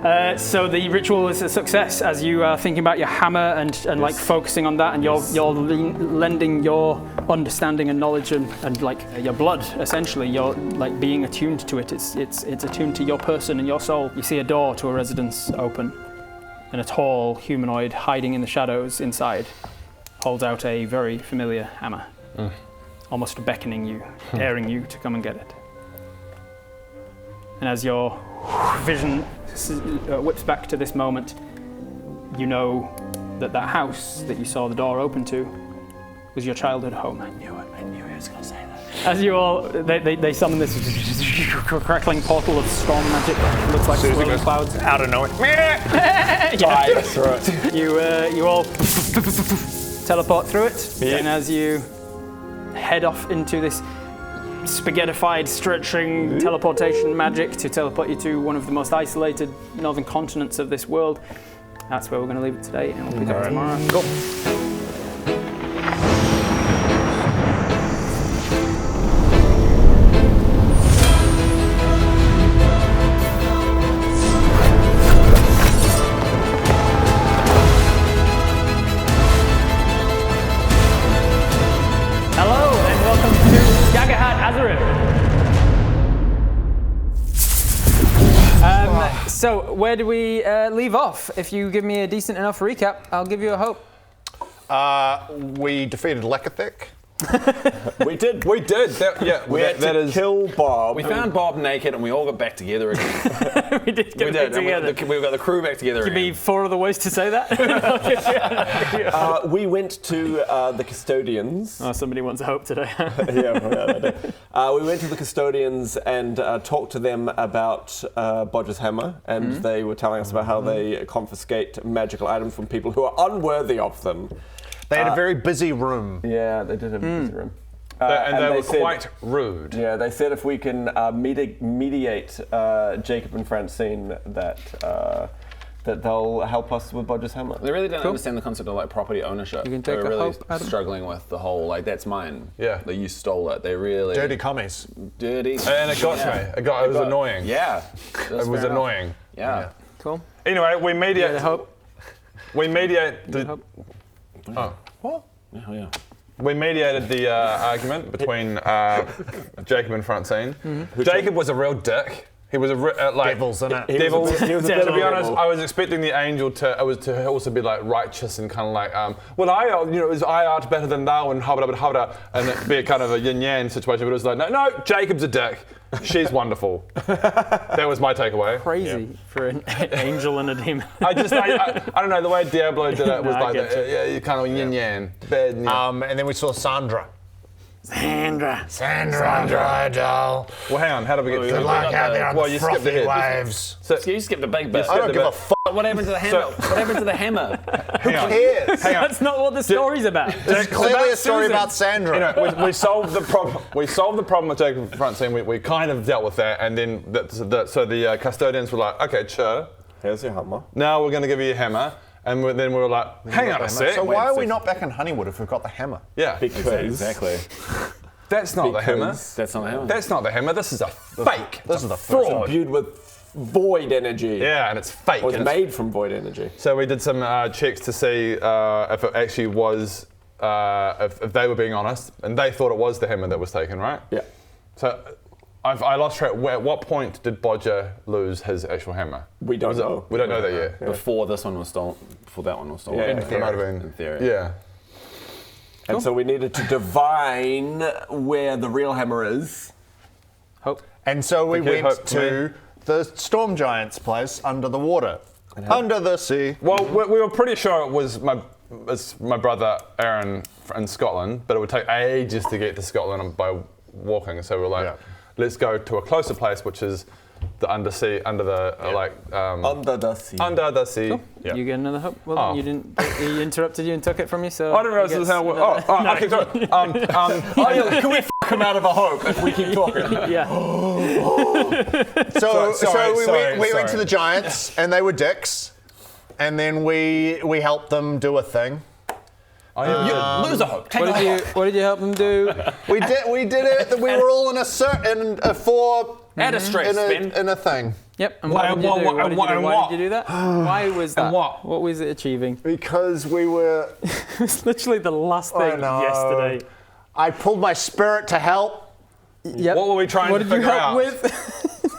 So the ritual is a success as you are thinking about your hammer and like focusing on that, and you're lending your understanding and knowledge and like your blood, essentially. You're like being attuned to it. It's attuned to your person and your soul. You see a door to a residence open, and a tall humanoid hiding in the shadows inside holds out a very familiar hammer, almost beckoning you, daring you to come and get it. And as your vision whips back to this moment, you know that house that you saw the door open to was your childhood home. I knew he was going to say that. As you all, they summon this crackling portal of storm magic. It looks like swirling clouds. Out of nowhere. Dive through it. You all teleport through it, and as you head off into this spaghettified, stretching teleportation magic to teleport you to one of the most isolated northern continents of this world. That's where we're going to leave it today, and we'll pick up tomorrow. Cool. Hello, and welcome to Daggerheart, Azerim. So where do we leave off? If you give me a decent enough recap, I'll give you a hope. We defeated Lekathek. We did. We did. We had to kill Bob. We found Bob naked and we all got back together again. We did get back together. We got the crew back together Could again. be four other ways to say that. We went to the custodians. Oh, somebody wants a hope today. We went to the custodians and talked to them about Bodgers Hammer, and they were telling us about how they confiscate magical items from people who are unworthy of them. They had a very busy room. Yeah, they did have a busy room. And they were quite rude. Yeah, they said if we can mediate Jacob and Francine, that they'll help us with Bodgers Hammer. They really don't understand the concept of like property ownership. You can take They're a really hope, Adam. struggling with the whole like that's mine. Yeah. Like you stole it. They really Dirty commies. dirty. And it got to me. It was annoying. Yeah. It was annoying. Yeah. Cool. Anyway, we Yeah, mediate. the hope. We mediate. Hope. Oh. What? Oh yeah. We mediated the argument between Jacob and Francine. Jacob was a real dick. He was a like Devils in it. Devils. He was a To be honest, devil. I was expecting the angel to also be like righteous and kind of like, well, I art better than thou and habda, and it'd be a kind of a yin yang situation. But it was like, no, Jacob's a dick. She's wonderful. That was my takeaway. Crazy for an angel and a demon. I don't know, the way Diablo did it was No, I like, get you kind of yin yang. Bad yin. And then we saw Sandra. Sandra. Sandra, doll. Well, hang on, how did we get Good luck out there on Well, the you skipped frothy ahead. waves. So, You skipped a big bit. I don't give a fuck. What happened to the hammer? What happened to the hammer? hang on. Cares? Hang on. That's not what the story's about. It's clearly a story Susan. about Sandra. We solved the problem. We solved the problem with Jacob and Francine. We kind of dealt with that, and then so the custodians were like, okay, sure. Here's your hammer. Now we're going to give you a hammer, and then we were like, hang on a sec. So why are we not back in Honeywood if we've got the hammer? Yeah, Exactly. that's not the hammer. That's not the hammer. That's not the hammer. This is a fake. This is the fraud. Imbued with void energy. Yeah, and it's fake. Or it's and it's- made from void energy. So we did some checks to see if it actually was, if they were being honest, and they thought it was the hammer that was taken, right? Yeah. So I lost track. At what point did Bodger lose his actual hammer? We don't know. We don't know that yet. Before this one was stolen. Before that one was stolen. Yeah, It might have been. In theory. Yeah. And so we needed to divine where the real hammer is. Hope. And so we Okay, went hope to the Storm Giant's place under the water. Under the sea. Well, we were pretty sure it was my brother Aaron in Scotland, but it would take ages to get to Scotland by walking. So we were like, let's go to a closer place, which is the undersea, under the Under the sea. under the sea. Cool. Yeah. You get another hope. Well, Oh. you didn't. He interrupted you and took it from you. So I didn't realize this is how. Okay, sorry. Can we f*** him out of a hope if we keep talking? Yeah. So we went to the Giants and they were dicks. And then we helped them do a thing. Lose a hope. Take a hope. What did you help them do? We did it. We were all in a Add a stress, Ben. in a thing. Yep. And why did you do that? Why did you do that? Why was that? And what? What was it achieving? Because we were. It's literally the last thing yesterday. I pulled my spirit to help. Yep. What were we trying to figure out? What did you help with?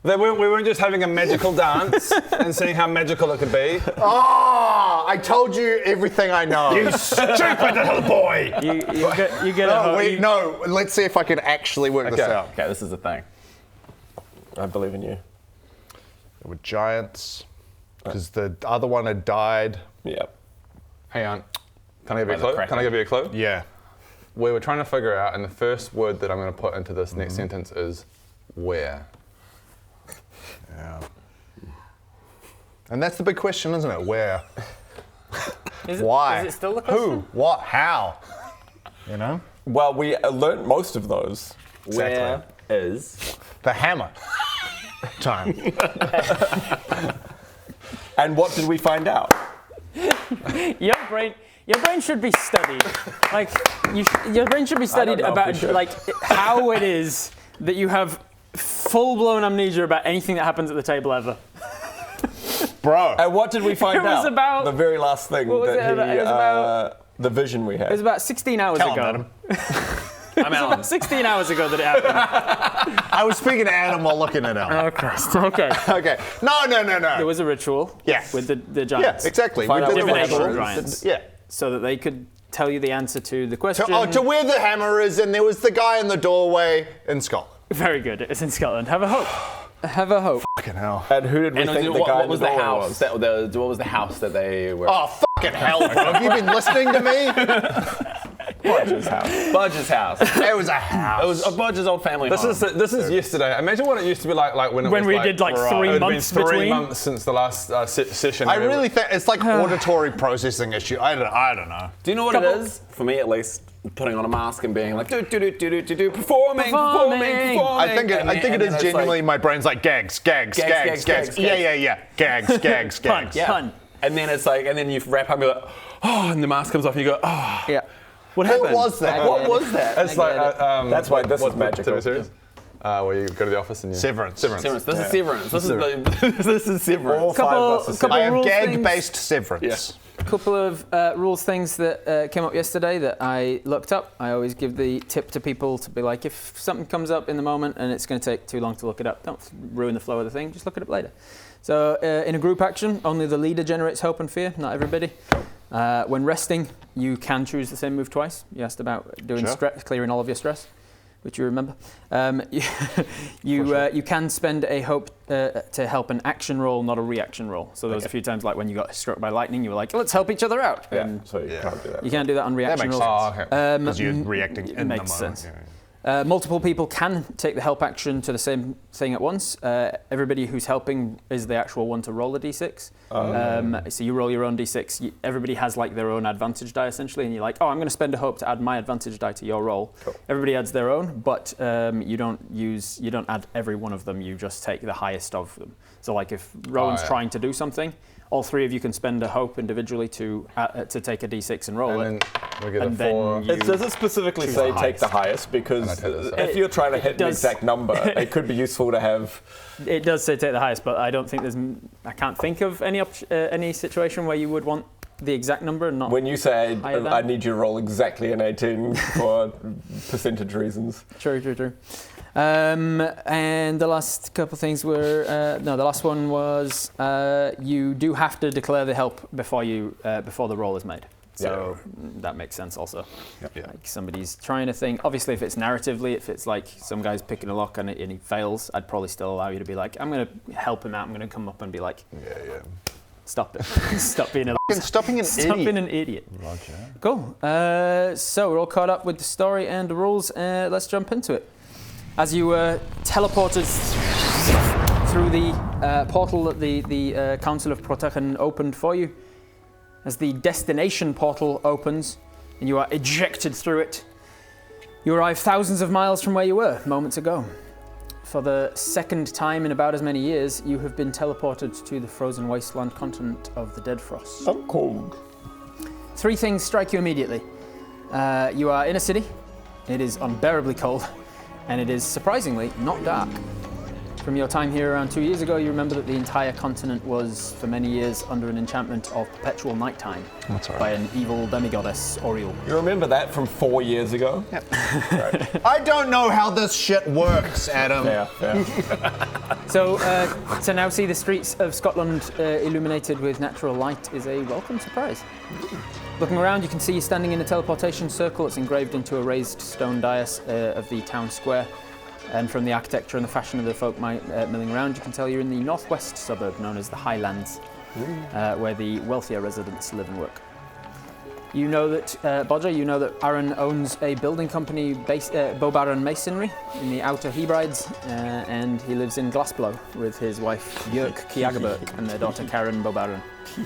We weren't just having a magical dance and seeing how magical it could be. Oh, I told you everything I know. You stupid little boy! You get it. No, let's see if I can actually work this out. Okay, this is the thing. I believe in you. There were giants, because the other one had died. Yep. Hang on. Can I give you a clue? Yeah. We were trying to figure out, and the first word that I'm going to put into this next sentence is where. Yeah. And that's the big question, isn't it? Where? Why? Is it still the question? Who? What? How? You know? Well, we learned most of those. Exactly. Where is The hammer. Time. And what did we find out? Your brain should be studied. Like your brain should be studied know if about we should. like how it is that you have full-blown amnesia about anything that happens at the table ever. Bro. And what did we find It was out? about- the very last thing What was that it about? he, It was about- the vision we It was had. about 16 hours Tell him, ago. Adam. It was about 16 hours ago that it happened. I was speaking to Adam while looking at Adam. Oh Christ. Okay. Okay. No. There was a ritual. Yeah. With the Yeah, giants. exactly. Find out did the divination ritual. giants. Yeah. So that they could tell you the answer to the question. To where the hammer is, and there was the guy in the doorway in Scotland. Very good. It's in Scotland. Have a hope. Have a hope. Fucking hell. And who did we think the guy what in was the the doorway house? was? What was the house that they were? Oh, fucking hell, bro. Have you been listening to me? Bodgers' house. Bodgers' house. It was a house. It was a Bodgers' old family This home. is yesterday. Imagine what it used to be like when it was we like, did like 3 it had months been 3 between. months since the last session. I really think it's like auditory processing issue. I don't know. Do you know what it is? For me, at least, putting on a mask and being like, performing. I think it is genuinely my brain's like gags. Yeah. Gags. Pun. And then it's like, and then you wrap up and you're like, oh, and the mask comes off and you go, oh. Yeah. What happened? What was that? What was that? It's like That's why this is what's the magical. TV series? Where you go to the office and you Severance. Severance. This is Severance. This is Severance. All five of us are couple I have rules gag-based severance. Yes. Couple of rules things that came up yesterday that I looked up. I always give the tip to people to be like, if something comes up in the moment and it's going to take too long to look it up, don't ruin the flow of the thing, just look it up later. So in a group action, only the leader generates hope and fear, not everybody. When resting, you can choose the same move twice. You asked about doing clearing all of your stress, which you remember. You can spend a hope to help an action roll, not a reaction roll. So there was a few times like when you got struck by lightning, you were like, let's help each other out. Yeah, so you can't do that. You can't do that on reaction makes rolls. sense. okay. Because you're reacting in the moment. Makes sense. Yeah. Multiple people can take the help action to the same thing at once. Everybody who's helping is the actual one to roll a d6. So you roll your own d6. Everybody has like their own advantage die essentially, and you're like, oh, I'm going to spend a hope to add my advantage die to your roll. Cool. Everybody adds their own, but you don't add every one of them. You just take the highest of them. So like if Rowan's trying to do something, all 3 of you can spend a hope individually to take a d6 and roll And it. then we get And a then 4. you- Does it specifically choose say the take the highest. highest? Because take this. if you're trying to hit an does. exact number, it could be useful to have. It does say take the highest, but I don't think I can't think of any situation where you would want the exact number and not. When you say higher than. I need you to roll exactly an 18 for percentage reasons. True. And the last couple of things were the last one was you do have to declare the help before the roll is made. So that makes sense also. Yeah. Like somebody's trying to think. Obviously, if it's narratively, if it's like some guy's picking a lock and he fails, I'd probably still allow you to be like, I'm going to help him out. I'm going to come up and be like, stop it. Stop being an idiot. Roger. Cool. So we're all caught up with the story and the rules. Let's jump into it. As you were teleported through the portal that the Council of Protection opened for you, as the destination portal opens and you are ejected through it, you arrive thousands of miles from where you were moments ago. For the second time in about as many years, you have been teleported to the frozen wasteland continent of the Dead Frost. I'm cold. 3 things strike you immediately. You are in a city, it is unbearably cold, and it is surprisingly not dark. From your time here around 2 years ago, you remember that the entire continent was, for many years, under an enchantment of perpetual nighttime by an evil demigoddess, Oriel. You remember that from 4 years ago? Yep. I don't know how this shit works, Adam. Yeah. So, to now see the streets of Scotland illuminated with natural light is a welcome surprise. Looking around, you can see you're standing in a teleportation circle. It's engraved into a raised stone dais of the town square. And from the architecture and the fashion of the folk milling around, you can tell you're in the northwest suburb known as the Highlands, where the wealthier residents live and work. You know that, Bodger, you know that Aaron owns a building company based Bobaran Masonry in the Outer Hebrides, and he lives in Glassblow with his wife Jörg Kiagaberg and their daughter Karen Bobaran.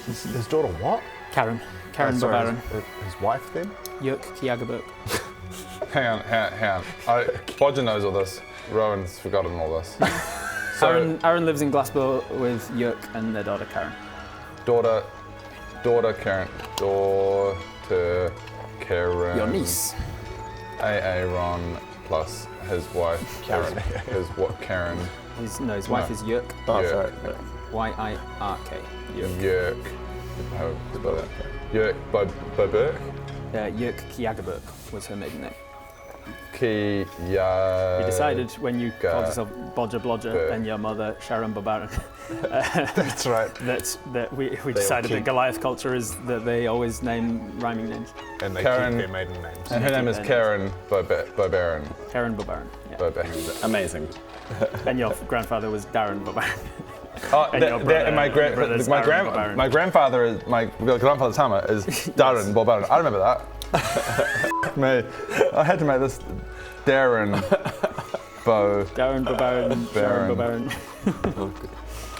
His daughter what? Karen Bobaran. His wife then? Jörg Kiagaberg. Hang on. Bodger knows all this. Rowan's forgotten all this. So, Aaron lives in Glassblow with Jörg and their daughter Karen. daughter Karen. Daughter Karen. Your niece. Aaron plus his wife Karen. Karen. His wife is Jörg. Oh, Jörg. sorry. Y-I-R-K. Jörg. How spell it? Jörg Boberg. Jörg Kiagaberg was her maiden name. He decided when you called yourself Bodger Blodger and your mother Sharon Bobaran. That's right. that we decided that Goliath culture is that they always name rhyming names. And they Karen- keep their maiden names. And her name is Karen Bobaran. Karen Bobaran. Yeah. Bobaran. Amazing. And your grandfather was Darren Bobaran. Oh, And your brother- my your brother's Aaron Bobaran. my grandfather's hammer is Darren Bobaran. I remember that. I had to make this Darren Darren Bobaran. Sharon Bobaran.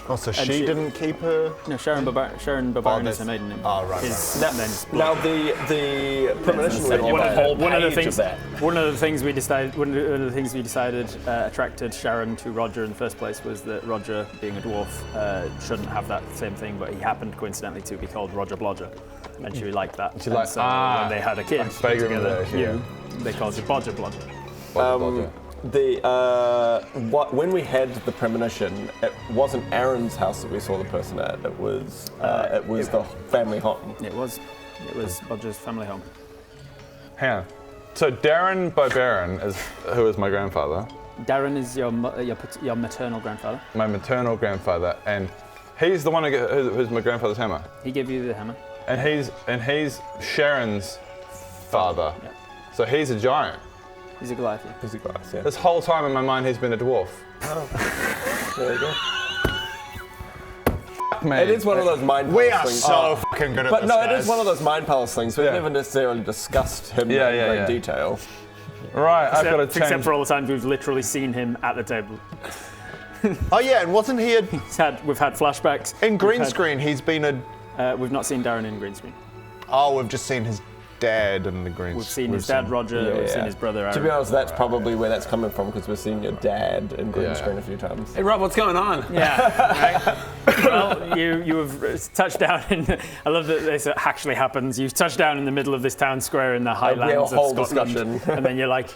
Oh, so And she she- didn't keep her? No, Sharon Bobaran is that's- her maiden name. Oh, right, His right. name's Now the premonition Said we you had- whole one of the page things of that. one of the things we decided attracted Sharon to Roger in the first place was that Roger, being a dwarf, shouldn't have that same thing, but he happened coincidentally to be called Roger Blodger, and she liked that. She And liked- so when they had a kid vaguely remember together, that, they called you Bodger Blodger. Bodger. When we had the premonition, it wasn't Aaron's house that we saw the person at. It was the family home. It was Bodger's family home. Hang on. So Darren Bobaran is who is my grandfather, Darren is your maternal grandfather. my maternal grandfather, and he's the one who's my grandfather's hammer, He gave you the hammer. and he's Sharon's father. Yeah. So he's a giant. He's a Goliath. Yeah. Busy glass, yeah. This whole time in my mind, he's been a dwarf. There you go. Man. It is one of those mind We palace are things. so fucking good at But this, no, guys. it is one of those mind palace things. We've Yeah. never necessarily discussed him Yeah, in yeah, great yeah. detail. Right, I've got to Except change. for all the times we've literally seen him at the table. Oh yeah, and wasn't he We've had flashbacks. in green We've had- screen? He's been a. We've not seen Darren in green screen. Oh, we've just seen his dad in the green. We've seen his dad Roger. Yeah, we've yeah. seen his brother Aaron. To be honest, that's probably where that's coming from because we've seen your dad in green Yeah. screen a few times. Hey Rob, what's going on? Yeah, right. Well, you have touched down in. I love that this actually happens. You touch down in the middle of this town square in the Highlands of whole Scotland, discussion. and then you're like,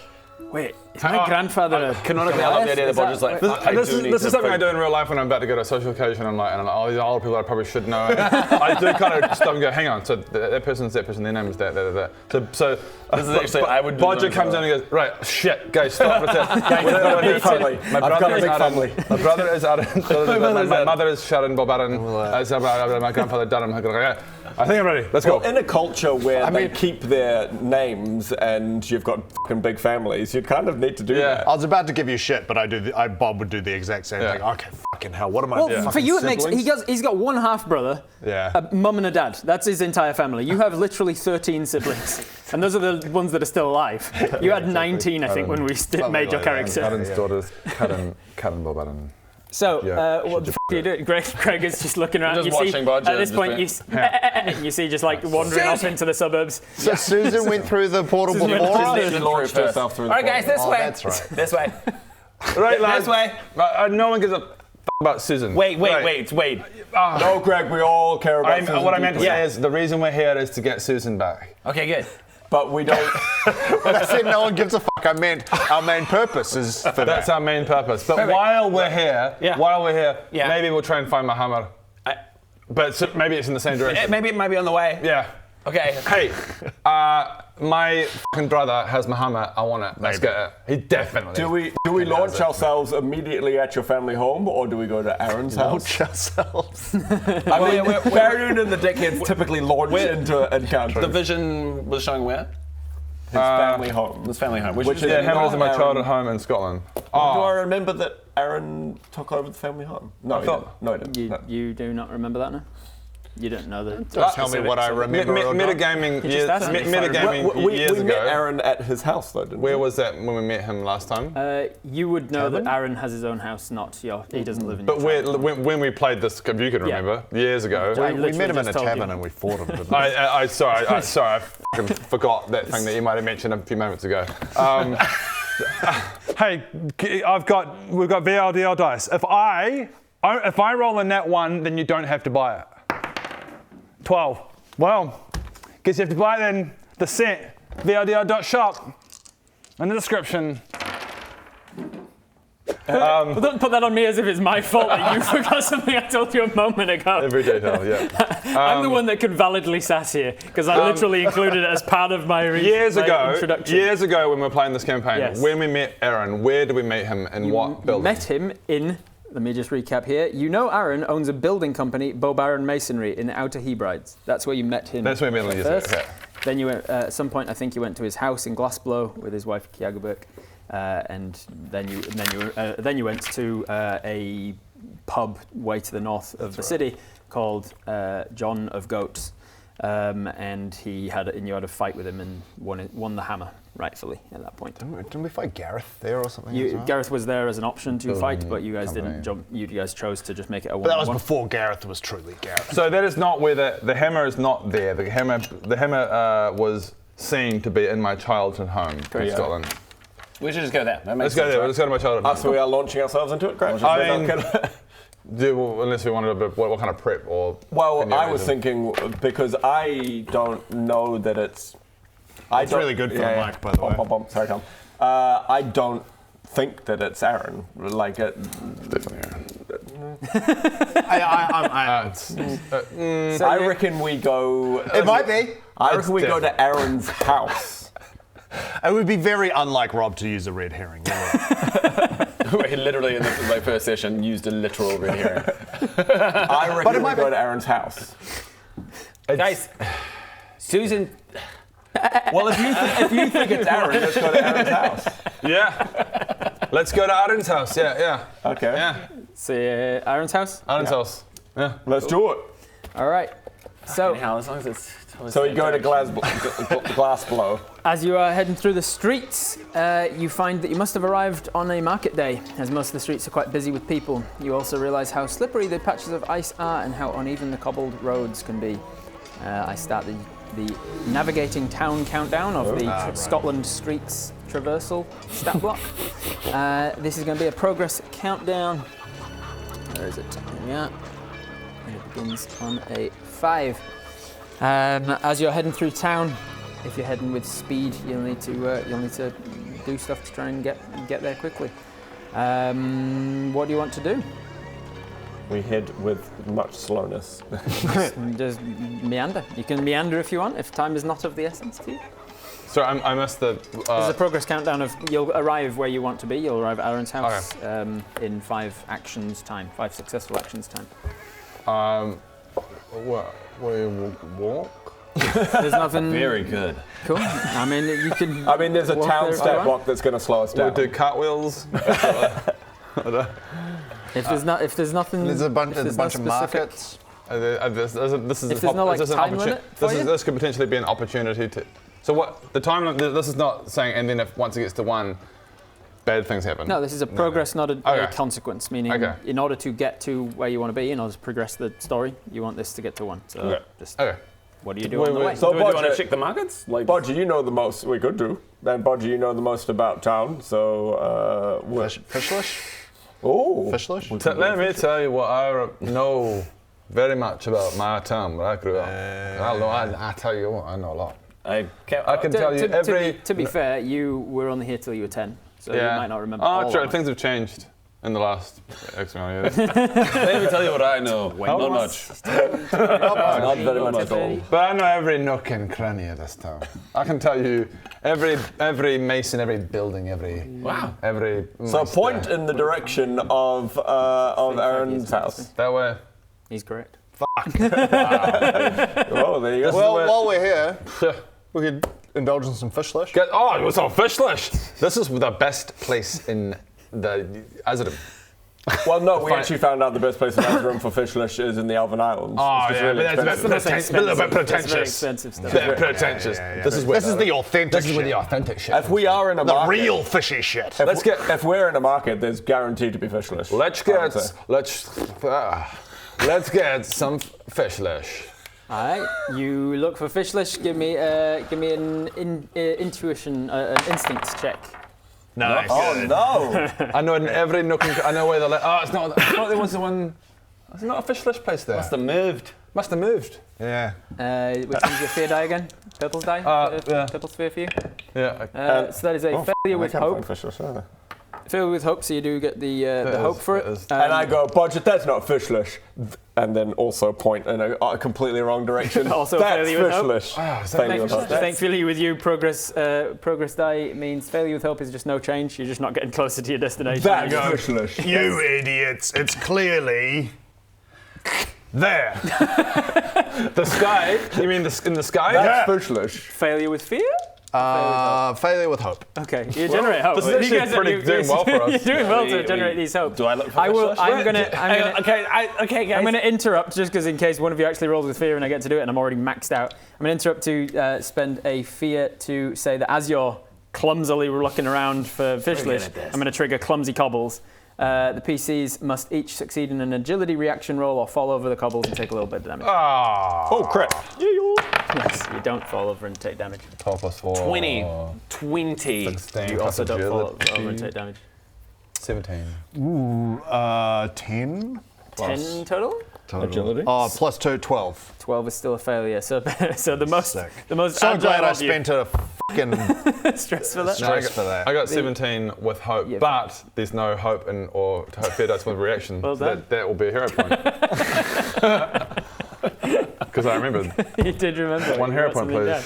"Wait, is my grandfather?" Canonically, I love the idea that Bodger's like, fuck, I This do need is to something I fig- do in real life when I'm about to go to a social occasion. I'm like, oh, these are older people I probably should know. I do kind of stop and go, hang on. So that person's that person. Their name is that. So This is actually- I would do Bodger those comes as in and goes, right, shit, guys, stop for a second. Big family. I've got a big family. My brother is Aaron. My mother is Sharon Bobaran. My grandfather Darren. I think I'm ready. Let's go. In a culture where they keep their names and you've got fucking big families, you kind of need to do that. I was about to give you shit, but Bob would do the exact same Yeah. thing. Okay, fucking hell, what am I? Well, fucking for you it makes. siblings? He's got one half brother, Yeah. a mum and a dad. That's his entire family. You have literally 13 siblings, and those are the ones that are still alive. You had 19, I think, when we made your like that. character. Aaron's daughter's Karen Bobaran. So, Yeah, what the f*** are you doing? Craig is just looking around. Just you see, watching Bodger at this just point, you see just like wandering off into the suburbs. So Susan went through the portal Susan before went us? through She launched herself through the All right, guys, this Oh, way. that's right. This way. Right, lads. This way. No one gives a f- about Susan. Wait. Right. No, Greg, we all care about Susan What I meant to deeply. say is the reason we're here is to get Susan back. Okay, good. but we don't. When I said no one gives a fuck, I meant our main purpose is for That's that. our main purpose. But Perfect. while we're here, Yeah. maybe we'll try and find my hammer. But maybe it's in the same direction. Maybe it might be on the way. Yeah. Okay. Hey, my fucking brother has my hammer. I want it. Let's get it. He definitely. Do we launch ourselves immediately at your family home, or do we go to Aaron's house? Launch ourselves. I mean, Baron and the Dickheads typically launch into encounters. The vision was showing where? His family home. His family home. Which is Yeah, hammer's in my Aaron- childhood home in Scotland. Do I remember that Aaron took over the family home? No, he thought- didn't. No, he didn't. No. You do not remember that now? You don't know that. Don't tell me what I remember. or not. Metagaming just years, asked me if I metagaming years we ago. met Aaron at his house, though, didn't Where we? was that when we met him last time? You would know Kevin? that Aaron has his own house, not your. He doesn't live in But your town. when we played this, if you can Yeah. remember, years ago. I We literally met him in just a told you. tavern and we fought him. Didn't we? I fucking forgot that thing that you might have mentioned a few moments ago. Hey, we've got VLDL dice. If I roll a nat 1, then you don't have to buy it. 12. Well, guess you have to buy it then. The set, VLDL.shop, in the description. But don't put that on me as if it's my fault that you forgot something I told you a moment ago. Every detail, yeah. I'm the one that can validly sass here because I literally included it as part of my Years introduction. ago when we were playing this campaign, Yes. when we met Aaron, where did we meet him and what building? Met him in. Let me just recap here. You know Aaron owns a building company, Bow Baron Masonry, in the Outer Hebrides. That's where you met him. That's where we met him. first. Okay. Then you went, at some point, I think you went to his house in Glassblow with his wife Kiagerberg, and then you went to a pub way to the north of the city called John of Goats, and you had a fight with him and won the hammer rightfully at that point. Didn't we fight Gareth there or something? as well? Gareth was there as an option to fight, but you guys didn't jump. You guys chose to just make it a But that was one-on-one. before Gareth was truly Gareth. So that is not where the hammer is not there. The hammer was seen to be in my childhood home in Scotland. We should just go there. That Let's makes go sense, there. right? Let's go to my childhood home. So we are launching ourselves into it? Great. I mean, unless we wanted a bit, what kind of prep or? Well, can you I was imagine? thinking, because I don't know that it's... It's really good for the mic, by the way. Sorry, Tom. I don't think that it's Aaron. Like, Definitely Aaron. I reckon we go... It might be. I reckon we go to Aaron's house. It would be very unlike Rob to use a red herring. He literally in the first session used a literal red herring. I reckon we go to Aaron's house. Guys, Susan. Well, if you think it's Aaron, let's go to Aaron's house. Yeah. Let's go to Aaron's house. Yeah. Okay. Yeah. See Aaron's house. Aaron's house. Yeah. Let's do it. All right. So How as long as it's. So you go to Glassblow. as you are heading through the streets, you find that you must have arrived on a market day, as most of the streets are quite busy with people. You also realise how slippery the patches of ice are and how uneven the cobbled roads can be. I start the navigating town countdown of the Scotland streets traversal stat block. This is going to be a progress countdown. Where is it? Here we are. And it begins on a 5. As you're heading through town, if you're heading with speed, you'll need to do stuff to try and get there quickly. What do you want to do? We head with much slowness. Just meander. You can meander if you want, if time is not of the essence to you. So I missed the. This is a progress countdown of you'll arrive where you want to be. You'll arrive at Aaron's house in 5 actions time, 5 successful actions time. We will walk. There's nothing. Very good. Cool. I mean, you can. I mean, there's a walk town there if you stat want. block that's going to slow us down. We'll do cartwheels. If there's nothing. There's a bunch if there's of no markets. specific- This is If there's no, like, time limit for you? This could potentially be an opportunity to. So what the time? This is not saying, and then if once it gets to 1, bad things happen. No, this is a progress, not a Okay. consequence. Meaning, Okay. in order to get to where you want to be, in order to progress the story, you want this to get to 1. So, Okay. just Okay. what do you do on the way? So Do we want to Bodger, check the markets? Like, Bodger, you know the most. We could do. And Bodger, you know the most about town. So Fishlish? Oh, Fishlish? Let me tell you what I know very much about my town where I grew up. I tell you what, I know a lot. I can tell you every. To be fair, you were only here till you were 10, so you might not remember. Oh, true. Things have changed in the last X amount of years. Let me tell you what I know. Not much. Not very much at all. But I know every nook and cranny of this town. I can tell you every mason, every building, every. So point in the direction of Aaron's house. That way. He's correct. Well, there you go. Well, while we're here, we could indulge in some fish flesh. Oh, it was all fish flesh. This is the best place in the Azerim. Well, no, we actually found out the best place in Azerim for fish flesh is in the Elven Islands. Oh, It's just yeah, really but that's expensive. a little bit That's very pretentious. expensive stuff. Bit pretentious. This is the authentic This is where shit. the authentic shit. If we are in a The market, real fishy shit. if we're in a market, there's guaranteed to be fish flesh. Let's get some fish flesh. All right, you look for fish flesh. Give me an intuition, an instinct check. Nice. Oh no! I know in every nook and I know where the. Oh, it's not. I thought there was the one. There's not a fish flesh place there. Must have moved. Must have moved. Yeah. Which one's your fear die again? Purple's die? Yeah. Purple's fear for you? Yeah. So that is a failure with hope. Failure with hope, so you do get the hope for it. And I go, Bodger, that's not fish flesh. And then also point in a completely wrong direction. Also that's failure with fish hope. flesh. Wow, is that Failure with hope. Thankfully with you, progress die means failure with hope is just no change. You're just not getting closer to your destination. That's fish flesh. You idiots! It's clearly there. The sky? You mean in the sky? That's fish flesh. Failure with fear? Failure with hope. Okay, you generate hope. This is actually doing well for us. You're doing well to generate these hope. Do I look for I will. fish flesh? Okay, guys. I'm going to interrupt just because in case one of you actually rolls with fear and I get to do it and I'm already maxed out. I'm going to interrupt to spend a fear to say that as you're clumsily looking around for fish flesh, I'm going to trigger clumsy cobbles. The PCs must each succeed in an agility reaction roll or fall over the cobbles and take a little bit of damage. Oh, crit. Yes, you don't fall over and take damage. 12 plus 4. 20. 20. 16 You plus also don't fall agility. over and take damage. 17. 10. 10 total? Agility. Plus 2, 12. 12 is still a failure. So the most Sick. so So agile glad I of you- spent a fucking stress for that. stress for that. I got 17 with hope, Yeah. but there's no hope or fear dice with reaction. Well so done. that will be a hero point. Because I remembered. You did remember. One You hero wrote point,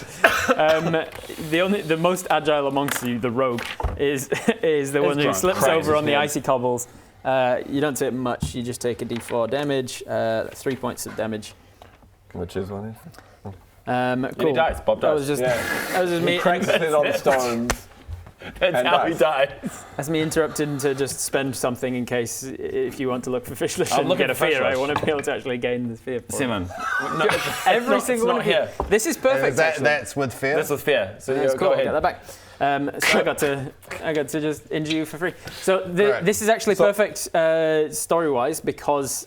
something down. The most agile amongst you, the rogue, is the one who drunk. slips Crazy over on the man. icy cobbles. You don't take much. You just take a D4 damage. 3 points of damage. Which is one. Cool. He dies. Bob That dies. was just me. Cracks it on the stones. That's and how he dies. dies. That's me interrupting to just spend something in case if you want to look for fish flesh I'm and looking get a for fish fear. I flesh. want to be able to actually gain the fear. for it. Simon. No, Every it's single not one of you. here. This is perfect. actually. That's with fear. This was fair. So That's yeah, cool. go Get ahead. that back. So I got to just injure you for free. So Right. this is actually perfect story-wise because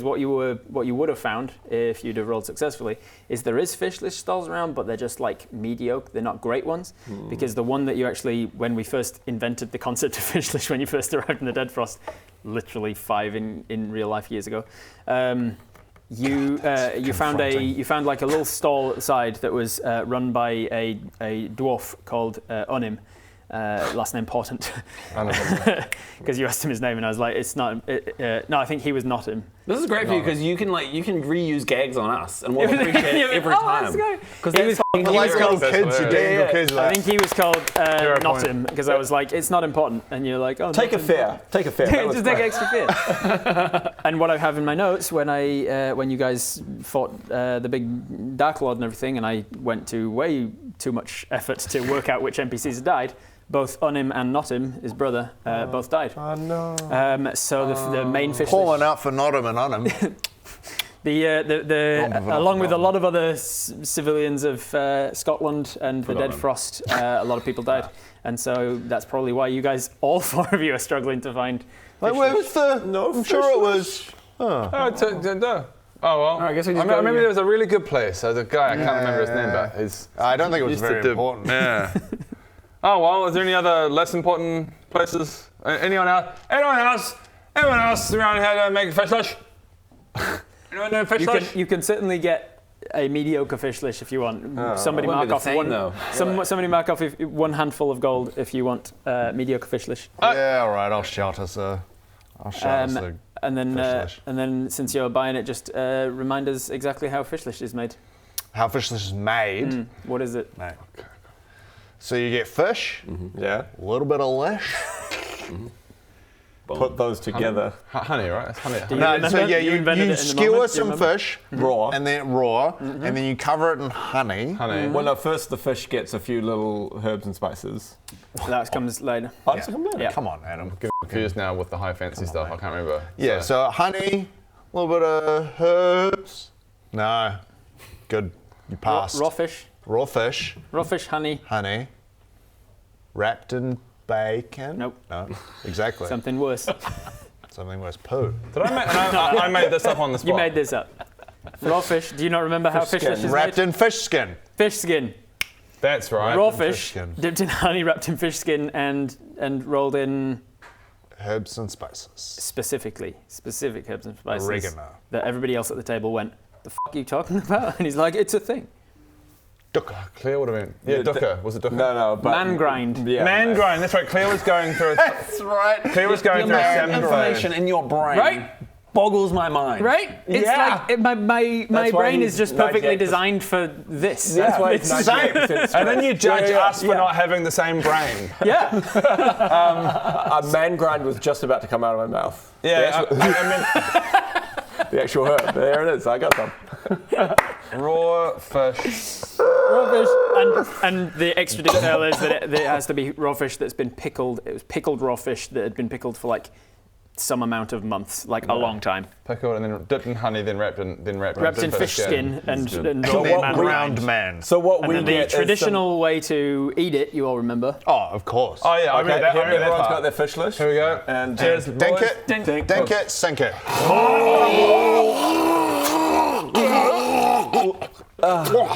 what you would have found if you'd have rolled successfully is there is fish flesh stalls around, but they're just like mediocre. They're not great ones because the one that you actually, when we first invented the concept of fish flesh, when you first arrived in the Dead Frost, literally 5 in real life years ago. You found like a little stall at the side that was run by a dwarf called Onim, last name important, because you asked him his name and I was like, it's not. No, I think he was not him. This is great for you because you can reuse gags on us and we'll appreciate it every time. Because He was called kids, you dang kids. I think he was called not point. him because I was like, it's not important, and you're like, oh, Take a not fear. Take a fear. That was just take great. extra fear. And what I have in my notes when you guys fought the big Dark Lord and everything, and I went to way too much effort to work out which NPCs had died. Both Onim and not him, his brother, both died. Oh no. So the main fish. Calling out for not him and on him. Along with a lot of other civilians of Scotland and the Dead Frost, a lot of people died, and so that's probably why you guys, all 4 of you, are struggling to find. Like, where was the? No, I'm sure it was. No. Oh well. I guess we just I go remember here. there was a really good place. There's a guy, I can't remember his name, Yeah. but he's I don't think it was used to very do- important. Yeah. Oh well, is there any other less important places? Anyone else? Anyone else around here to make fish flesh? Anyone know fish flesh? You can certainly get a mediocre fish dish if you want. Somebody Wouldn't mark be the off same, one. though. Somebody mark off one handful of gold if you want mediocre fish dish. Yeah, all right. I'll shout us a. And then, fish dish. Since you're buying it, just remind us exactly how fish dish is made. How fish dish is made. What is it? Mate. So you get fish, Yeah. a little bit of lish. Put those together. Honey, right? It's honey. Do you No, remember? so yeah, You you invented it in the skewer moment, do you some remember? fish Raw. and then you cover it in honey. Honey. Well, no, first the fish gets a few little herbs and spices. That comes later. Oh, does it come later? Yeah. Come on, Adam. Confused now with the high fancy stuff. I can't remember. Yeah, so honey, a little bit of herbs. No, good. You passed. Raw fish. Raw fish, Raw fish, honey. honey, wrapped in bacon. Nope. No, exactly. Something worse. Something worse. Poo. Did I make? I made this up on the spot. You made this up. Raw fish. Do you not remember how fish skin. dish is Wrapped made? in fish skin. Fish skin. That's right. Raw in fish fish, skin. dipped in honey, wrapped in fish skin, and rolled in Herbs and spices. specific herbs and spices. Oregano. That everybody else at the table went, "The fuck are you talking about?" And he's like, "It's a thing." Dukkha. Claire would have been. Yeah, Dukkha. Was it Dukkha? No, but Man grind. Yeah. Man grind. That's right. Claire was going through. That's right. Claire was going through a salmon Information phase. in your brain Right? boggles my mind. Right? It's Yeah. like my That's why brain he's is just perfectly 98%. designed for this. That's why it's it's 98% And then you judge us for yeah. not having the same brain. yeah. A man grind was just about to come out of my mouth. Yeah, I The actual herb. There it is. I got some. mean, raw fish. Raw fish, and the extra detail is that it has to be raw fish that's been pickled. It was pickled raw fish that had been pickled for like some amount of months, like a long time. Pickled and then dipped in honey, then wrapped Wrapped in fish skin and rolled what in man we- grind. Round man. So what And we then the get traditional way to eat it, you all remember? Oh, of course. Oh yeah, I is some, remember that. I remember that everyone's part. got their fish list. Here we go. And Cheers, Dink boys. it, dink it, sink it.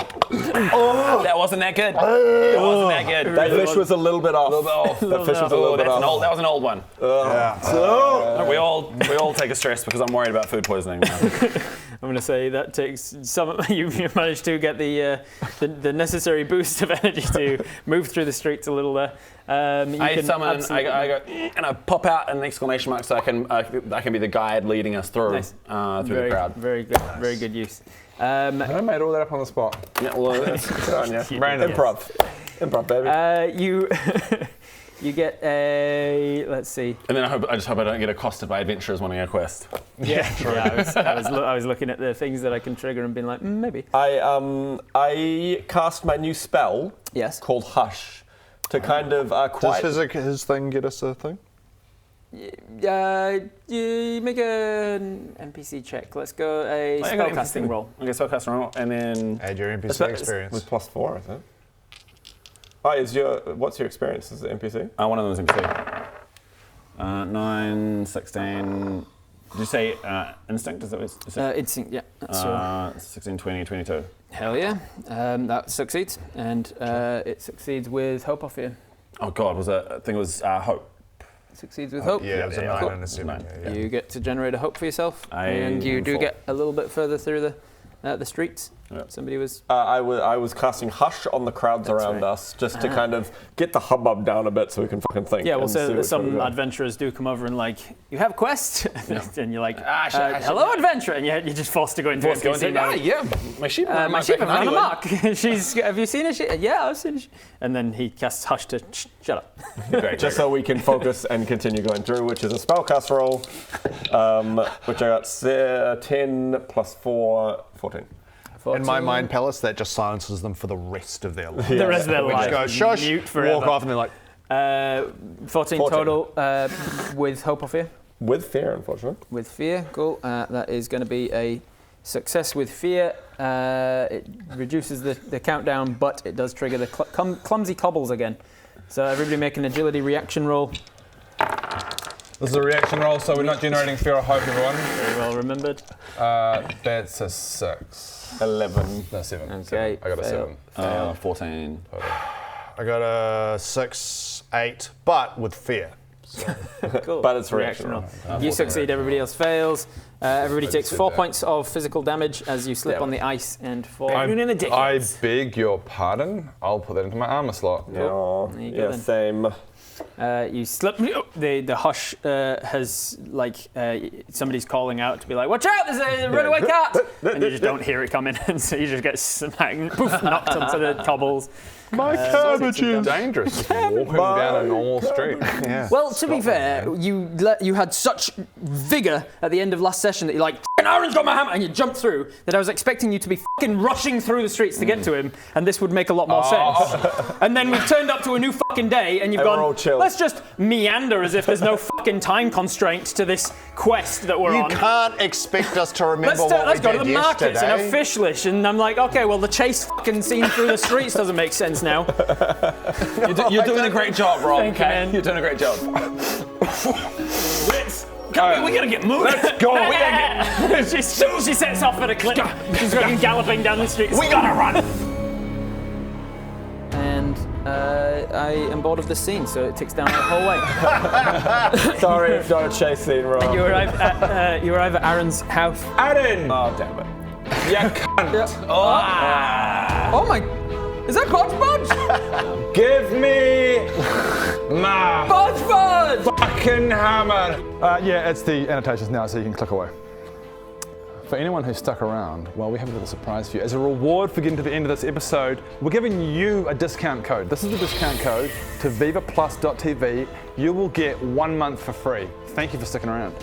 That wasn't that good. That wasn't that good. that fish was a little bit off. That fish was a little bit That off. was an old one. Yeah. We all take a stress because I'm worried about food poisoning. I'm going to say that takes some. You managed to get the necessary boost of energy to move through the streets a little there. I summon. I go and I pop out an exclamation mark so I can be the guide leading us through Nice. through the crowd. Very good. Very good use. I made all that up on the spot. Yeah, well, that's good on you. Random. Improv, baby. You get a. Let's see. And then I just hope I don't get accosted by adventurers wanting a quest. Yeah, I was looking at the things that I can trigger and being like, maybe. I cast my new spell Yes. called Hush to kind of quiet. Does his thing get us a thing? You make an NPC check. Let's go a I got spellcasting roll. Okay, spellcasting roll, and then Add your NPC With experience. +4, is it? What's your experience as an NPC? one of them is NPC. 9, 16. Did you say instinct? Is that what it's? Instinct, yeah. That's your, 16, 20, 22. hell yeah. That succeeds. And it succeeds with hope off here. Oh God, I think it was hope. Succeeds with hope. Yeah, it was a 9 Cool. and a 7. Yeah. You get to generate a hope for yourself. I And you do fall. get a little bit further through the streets. Yep. Somebody was. I was casting Hush on the crowds around right. us just to kind of get the hubbub down a bit so we can fucking think. Yeah, well, and see so which way some we go. adventurers do come over and like, you have a quest? And you're like, shit. hello, adventurer, and you're just forced to go into NPC mode. yeah, my sheep. My sheep have run amok. Have you seen a sheep? Yeah, I've seen a sheep. And then he casts Hush to shut up. Just so we can focus and continue going through, which is a spellcast roll, which I got 10 plus 4, 14. In my mind palace, that just silences them for the rest of their life. The rest of their We life. just go, shush, Mute forever. walk off, and they're like, 14 total with hope of fear. With fear, unfortunately. With fear, cool. That is going to be a success with fear. It reduces the countdown, but it does trigger the clumsy cobbles again. So everybody make an agility reaction roll. This is a reaction roll, so we're not generating fear or hope, everyone. Very well remembered. That's a 6. 11. No, 7. Okay. 7. I got a 7. 14. I got a 6, 8, but with fear. Cool. But it's reactional. You succeed, everybody else fails. Everybody takes 4 points of physical damage as you slip Yeah. on the ice and fall. Even in the I Dickheads. beg your pardon. I'll put that into my armor slot. Oh, There you go yeah, then. same. You slip. The hush has somebody's calling out to be like, "Watch out! There's a runaway cat!" And you just don't hear it coming, and so you just get smacked, poof, knocked onto the cobbles. My cabbages! Dangerous. Just walking down a normal street. Yeah. Well, to be fair, you had such vigor at the end of last session that you're like, "F***ing Aaron's got my hammer," and you jumped through. That I was expecting you to be fucking rushing through the streets to get to him, and this would make a lot more sense. And then we've turned up to a new fucking day, and you've And we're all gone, chill. let's just meander as if there's no fucking time constraint to this quest that we're You on. can't expect us to remember Let's what we go to did the markets in a yesterday. fish lish, and I'm like, okay, well the chase fucking scene through the streets doesn't make sense now. You're doing a great job, Rob. Thank you, man. You're doing a great job. We gotta get moving. Let's go. We gotta get. she sets off at a clip. She's fucking galloping down the streets. We gotta run. And I am bored of this scene, so it ticks down the whole way. Sorry, it's not a chase scene, Rob. You arrive at Aaron's house. Aaron! Oh, damn it. Yeah, cunt. Oh my! Is that Bodge? Give me my Bodge! fucking hammer! Yeah, it's the annotations now, so you can click away. For anyone who's stuck around, well, we have a little surprise for you. As a reward for getting to the end of this episode, we're giving you a discount code. This is the discount code to vivaplus.tv. You will get 1 month for free. Thank you for sticking around.